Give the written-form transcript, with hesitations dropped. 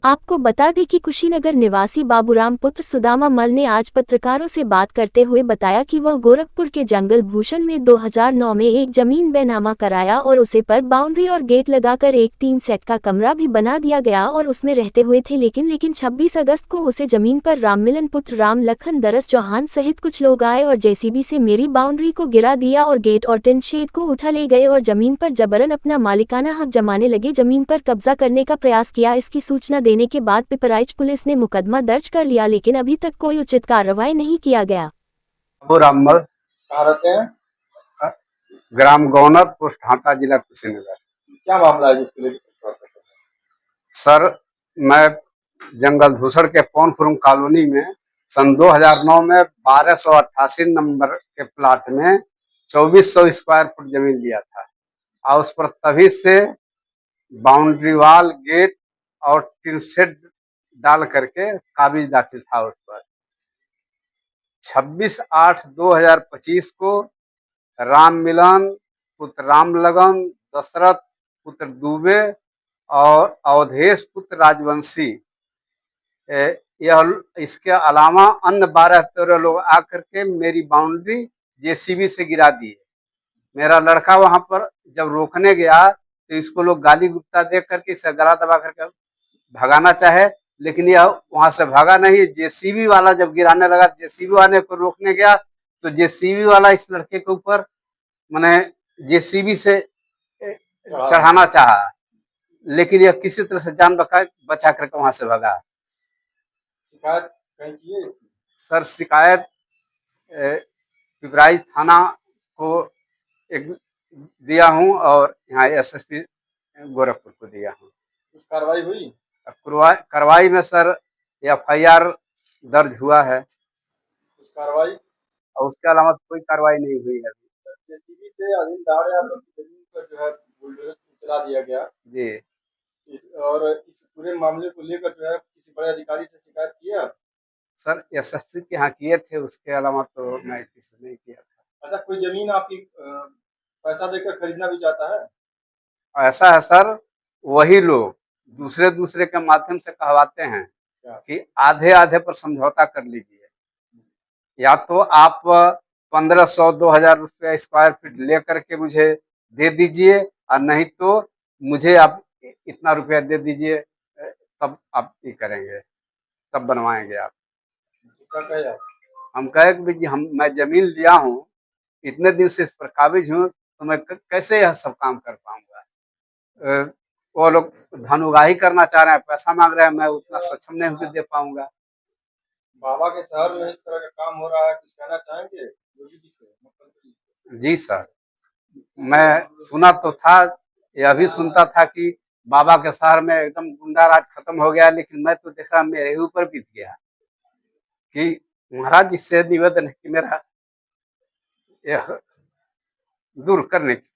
आपको बता दें कि कुशीनगर निवासी बाबूराम पुत्र सुदामा मल ने आज पत्रकारों से बात करते हुए बताया कि वह गोरखपुर के जंगल भूषण में 2009 में एक जमीन बेनामा कराया और उसे पर बाउंड्री और गेट लगाकर एक 3 सेट का कमरा भी बना दिया गया और उसमें रहते हुए थे। लेकिन 26 अगस्त को उसे जमीन पर राममिलन पुत्र राम लखन दरस चौहान सहित कुछ लोग आए और जेसीबी से मेरी बाउंड्री को गिरा दिया और गेट और टिन शेड को उठा ले गए और जमीन पर जबरन अपना मालिकाना हक जमाने लगे। जमीन पर कब्जा करने का प्रयास किया। इसकी सूचना देने के बाद पिपराइच पुलिस ने मुकदमा दर्ज कर लिया, लेकिन अभी तक कोई उचित कार्रवाई नहीं किया गया। अबू राममल कहाँ रहते हैं? ग्राम गौनर, पोस्ट हाटा, जिला कुशीनगर। क्या मामला है जिसके लिए विश्वास करते सर, मैं जंगल धूसर के पौनपुरम कॉलोनी में सन 2009 में 1288 नंबर के प्लाट में 2400 स्क्वायर फुट जमीन लिया था और उस पर तभी से बाउंड्री वाल, गेट और टिन शेड डाल करके काबिज दाखिल था उस पर। 26/8/2025 को राम मिलन पुत्र राम लगन, दशरथ पुत्र दुबे और अवधेश पुत्र राजवंशी, यह इसके अलावा अन्य 12-13 लोग आकर के मेरी बाउंड्री जेसीबी से गिरा दिए। मेरा लड़का वहां पर जब रोकने गया तो इसको लोग गाली गुप्ता दे करके इसे गला दबा करके भगाना चाहे, लेकिन यह वहां से भागा नहीं। जेसीबी वाला जब गिराने लगा, जेसीबी वाले को रोकने गया तो जेसीबी वाला इस लड़के के ऊपर मैंने जेसीबी से चढ़ाना चाहा, लेकिन यह किसी तरह से जान बचा करके वहां से भागा। शिकायत कहीं की है इसकी? सर, शिकायत पिपराइच थाना को एक दिया हूं और यहाँ एसएसपी गोरखपुर को दिया हूं। कुछ कार्रवाई हुई? कार्रवाई में सर एफआईआर दर्ज हुआ है कुछ कार्रवाई? और उसके अलावा कोई कार्रवाई नहीं हुई है। जेसीबी से अधीन दाड़ या जमीन पर जो है बुलडोजर चला दिया गया जी और इस पूरे मामले को लेकर जो है किसी बड़े अधिकारी से शिकायत किया? सर, एसएसपी के यहाँ किए थे, उसके अलावा तो मैं किसी से नहीं किया था। अच्छा, कोई जमीन आपकी पैसा देकर खरीदना भी चाहता है? ऐसा है सर, वही लोग दूसरे दूसरे के माध्यम से कहवाते हैं कि आधे आधे पर समझौता कर लीजिए, या तो आप 1500-2000 रुपया स्क्वायर फीट लेकर के मुझे दे दीजिए और नहीं तो मुझे आप इतना रुपया दे दीजिए, तब आप ये करेंगे, तब बनवाएंगे आप। क्या कहे आप? हम कहे कि भाई मैं जमीन लिया हूँ, इतने दिन से इस पर काबिज हूँ, तो मैं कैसे यह सब काम कर पाऊंगा। वो लोग धन उगाही करना चाह रहे हैं, पैसा मांग रहे हैं, मैं उतना सक्षम नहीं हूँ कि दे पाऊंगा। बाबा के शहर में इस तरह का काम हो रहा है, कुछ कहना चाहेंगे योगी जी से, मुख्यमंत्री जी से? जी सर, मैं सुना तो था, यह भी सुनता था कि बाबा के शहर में एकदम गुंडा राज खत्म हो गया, लेकिन मैं तो देखा मेरे ऊपर बीत गया कि महाराज जी से निवेदन है कि मेरा यह दूर करने की